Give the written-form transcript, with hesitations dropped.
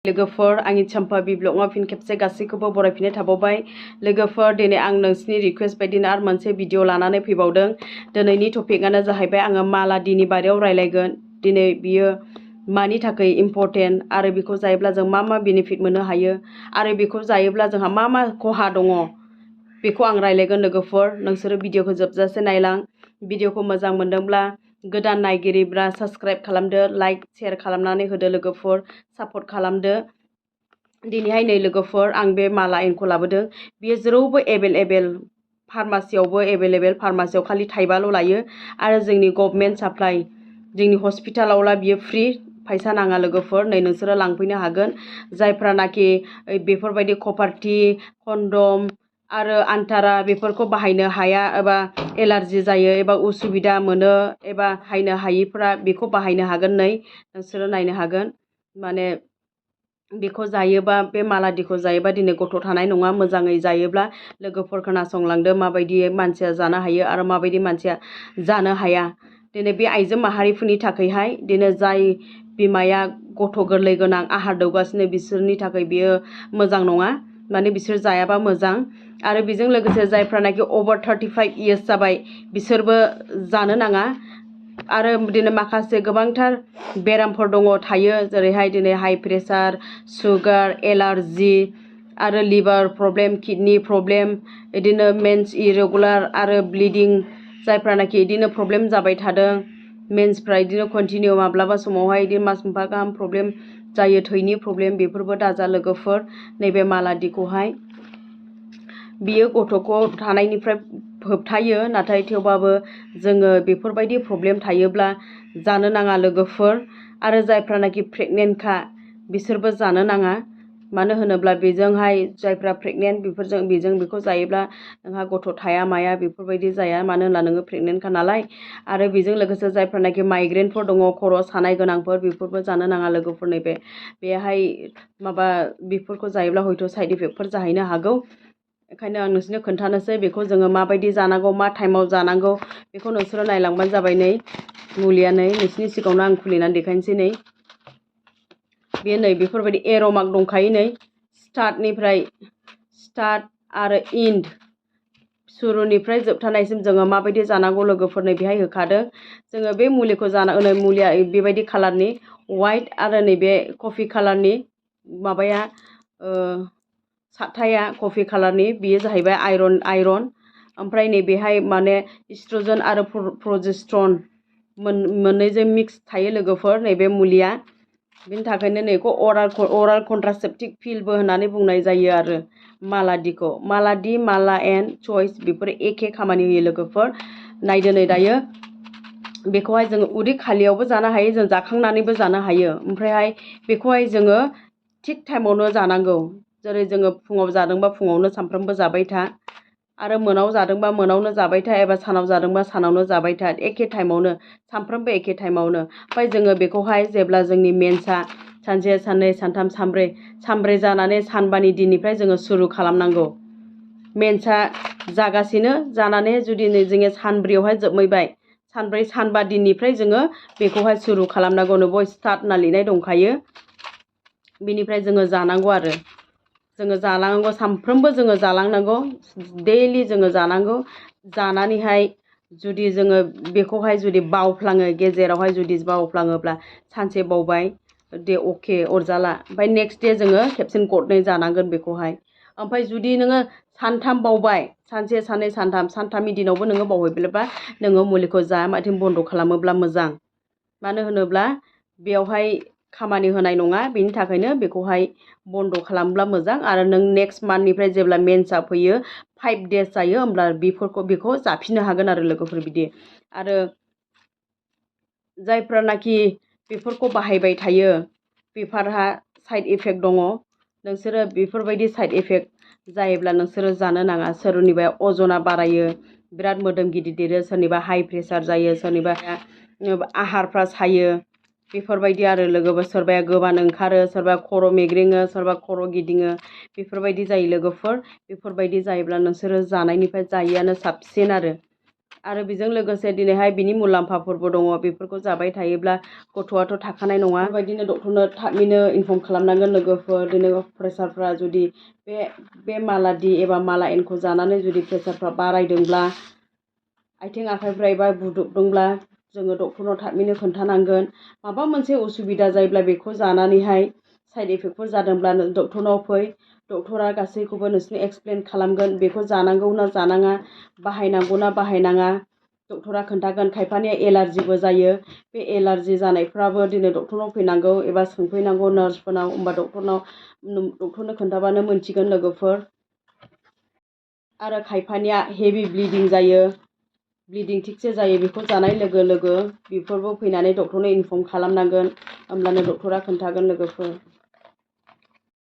लोगोफोर आंनि चम्पा ब्लगआव फिन खेबसे गासैखौबो बरायफिननाय थाबावबाय। लोगोफोर दिनै आं नोंसिनि रिक्वेस्ट बायदिनो आरो मोनसे भिडिअ लानानै फैबावदों। दिनैनि टपिकआनो जाहैबाय आङो मालादिनि बारेयाव रायलायगोन। दिनै बियो मानि थाखाय इम्परटेन्ट आरो बेखौ जायोब्ला जों मा मा बेनिफिट मोननो हायो आरो बेखौ जायोब्ला जोंहा मा मा खहा दङ बेखौ आं रायलायगोन। लोगोफोर नोंसोरो भिडिअखौ जोबजासे नायलां। भिडिअखौ मोजां मोनदोंब्ला गोदान नायगिरिब्ला साबस्क्राइब खालामदो, लाइक शेयार खालामनानै होदो लोगोफोर, सापर्ट खालामदो। दिनैहाय नै लोगोफोर आं बे माला एनखौ लाबोदों। बियो जेरावबो एभेलेबेल, फार्मासियावबो एभेलेबेल, फार्मासियाव खालि थाइबाल' लायो आरो जोंनि गभर्नमेन्ट साप्लाइ जोंनि हस्पिटालावला बियो फ्रि, फैसा नाङा लोगोफोर। नै नोंसोरो लांफैनो हागोन जायफ्रानाखि बेफोरबायदि कपारटि, कन्डम आरो आन्टारा बेफोरखौ बाहायनो हाया एबा एलार्जि जायो एबा उसुबिदा मोनो एबा बाहायनो हायिफ्रा बेखौ बाहायनो हागोन। नै नोंसोरो नायनो हागोन, माने बेखौ जायोबा, बे मालादिखौ जायोबा दिनै गथ' थानाय नङा मोजाङै जायोब्ला। लोगोफोर खोनासंलांदो माबायदि मानसिया जानो हायो आरो माबायदि मानसिया जानो हाया। दिनै बे आइजो माहारिफोरनि थाखायहाय दिनै जाय बिमाया गथ' गोरलै गोनां आहार दौगासिनो बिसोरनि थाखाय बियो मोजां नङा, माने बिसोर जायाबा मोजां। आरो बेजों लोगोसे जायफ्रानाखि अभार 35 इयार्स जाबाय बिसोरबो जानो नाङा। आरो दिनै माखासे गोबांथार बेरामफोर दङ थायो, जेरैहाय दिनै हाइ प्रेसार, सुगार, एलार्जि आरो लिभार प्रब्लेम, किडनि प्रब्लेम, बिदिनो मेन्स इरेगुलार आरो ब्लिडिं, जायफ्रानाखि बिदिनो प्रब्लेम जाबाय थादों। मेन्सफ्रा बिदिनो कन्टिनिउ माब्लाबा समावहाय बिदिनो मास मोनफा गाहाम प्रब्लेम जायो, थैनि प्रब्लेम, बेफोरबो दाजा लोगोफोर। नैबे मालादिखौहाय बियो गथ'खौ थानायनिफ्राय होबथायो, नाथाय थेवबाबो जोङो बेफोरबायदि प्रब्लेम थायोब्ला जानो नाङा लोगोफोर। आरो जायफ्रानाखि प्रेगनेन्टखा बिसोरबो जानो नाङा, मानो होनोब्ला बेजोंहाय जायफ्रा प्रेगनेन्ट बेजों बेखौ जायोब्ला नोंहा गथ' थाया माया बेफोरबायदि जाया, मानो होनब्ला नोङो प्रेगनेन्टखा नालाय। आरो बेजों लोगोसे जायफ्रानाखि माइग्रेनफोर दङ, खर' सानाय गोनांफोर, बेफोरबो जानो नाङा लोगोफोर। नैबे बेहाय बेफोरखौ जायोब्ला हयथ' साइड इफेक्टफोर जाहैनो हागौ। ओंखायनो आं नोंसोरनो खोन्थानोसै बेखौ जोङो माबायदि जानांगौ, मा टाइमाव जानांगौ, बेखौ नोंसोरो नायलांबानो जाबाय। नै मुलिया नै नोंसिनि सिगाङावनो आं खुलिनानै देखायनोसै। नै बे नै बेफोरबायदि एर'मार्क दंखायो। नै स्टार्ट आरो इन्ड, सुरुनिफ्राय जोबथानायसिम जोङो माबायदि जानांगौ लोगोफोरनो बेहाय होखादों। जोङो बे मुलिखौ नै मुलिया बेबायदि कालारनि वाइट आरो नैबे कफि कालारनि माबाया साथाया कफि कालारनि, बेयो जाहैबाय आयरन। ओमफ्राय नैबेहाय माने इस्ट्रजेन आरो प्रजेस्टेरन मोननैजों मिक्स थायो लोगोफोर नैबे मुलिया। बिनि थाखायनो नैखौ अराल कन्ट्रासेप्टिभ पिलबो होननानै बुंनाय जायो। आरो मालादिखौ मालादि, माला एन्ड चइस बेफोर एखे खामानि होयो लोगोफोर। नायदो नै दायो बेखौहाय जोङो उदै खालियावबो जानो हायो, जों जाखांनानैबो जानो हायो। ओमफ्रायहाय बेखौहाय जोङो थिग टाइमावनो जानांगौ। जेरै जोङो फुङाव जादोंबा फुङावनो सानफ्रामबो जाबाय था, आरो मोनाव जादोंबा मोनावनो जाबाय था, एबा सानाव जादोंबा सानावनो जाबाय था, एखे टाइमावनो, सानफ्रामबो एखे टाइमावनो। ओमफ्राय जोङो बेखौहाय जेब्ला जोंनि मेन्सआ सानसे साननै सानथाम सानब्रै जानानै सानबानि दिननिफ्राय जोङो सुरु खालामनांगौ। मेन्सआ जागासिनो जानानै जुदि नै जोङो सानब्रैयावहाय जोबहैबाय, सानब्रै सानबा दिननिफ्राय जोङो बेखौहाय सुरु खालामनांगौ। बय स्टार्ट होनना लिरनाय दंखायो। बिनिफ्राय जोङो जानांगौ आरो जोङो जालांनांगौ, सानफ्रोमबो जोङो जालांनांगौ, दैलि जोङो जानांगौ। जानानैहाय जुदि जोङो बेखौहाय जुदि बावफ्लाङो, गेजेरावहाय जुदि बावफ्लाङोब्ला सानसे बावबाय दे अके अरजाला, ओमफ्राय नेक्स्ट दे जोङो खेबसेनो गरनै जानांगोन बेखौहाय। ओमफ्राय जुदि नोङो सानथाम बावबाय, सानसे साननै सानथामनि दिनावबो नोङो बावहैब्ला नोङो मुलिखौ जायामाथिं बन्द' खालामोब्ला मोजां। मानो होनोब्ला बेयावहाय खामानि होनाय नङा, बेनि थाखायनो बेखौहाय बन्द' खालामब्ला मोजां। आरो नों नेक्स्ट मान्थनिफ्राय जेब्ला मेन्सआ फैयो 5 डेज जायो, होमब्ला बेखौ जाफिननो हागोन आरो लोगोफोर बिदि। आरो जायफ्रानाखि बेफोरखौ बाहायबाय थायो बेफोरहा साइड इफेक्ट दङ। नोंसोरो बेफोरबायदि साइड इफेक्ट जायोब्ला नोंसोरो जानो नाङा। सोरनिबा अजना बारायो, बिराद मोदोम गिदिर देरो, सोरनिबा हाइ प्रेसार जायो, सोरनिबा आहारफ्रा सायो, बेफोरबायदि आरो लोगोफोर। सोरबाया गोबानो ओंखारो, सोरबा खर' मेग्रेङो, सोरबा खर' गिदिङो, बेफोरबायदि जायो लोगोफोर। बेफोरबायदि जायोब्ला नोंसोरो जानायनिफ्राय जायैआनो साबसिन आरो। आरो बेजों लोगोसे दिनैहाय बिनि मुलाम्फाफोरबो दङ। बेफोरखौ जाबाय थायोब्ला गथ'आथ' थाखानाय नङा। बेबायदिनो डक्टरनो थाबैनो इनफर्म खालामनांगोन लोगोफोर। दिनै प्रेसारफ्रा जुदि बे माला डि एबा माला एनखौ जानानै जुदि प्रेसारफ्रा बारायदोंब्ला, आथिं आखाइफ्रा एबा बुदबदोंब्ला जोङो डक्टरनाव थाबैनो खोन्थानांगोन। माबा मोनसे उसुबिदा जायोब्ला बेखौ जानानैहाय साइड इफेक्टफोर जादोंब्ला डक्टरनाव फै। डक्टरा गासैखौबो नोंसोरनो एक्सप्लेन खालामगोन। बेखौ जानांगौ ना जानाङा, बाहायनांगौ ना बाहायनाङा डक्टरा खोन्थागोन। खायफानिया एलार्जिबो जायो। बे एलार्जि जानायफ्राबो दिनै डक्टरनाव फैनांगौ एबा सोंफैनांगौ नार्सफोरनाव। होमबा डक्टरनो खोन्थाबानो मोनथिगोन लोगोफोर। आरो खायफानिया हेभि ब्लिडिं जायो, ब्लिडिं थिगसे जायो। बेखौ जानाय लोगो लोगो बेफोरबो फैनानै डक्टरनो इनफर्म खालामनांगोन। होमब्लानो डक्टरा खोन्थागोन लोगोफोर।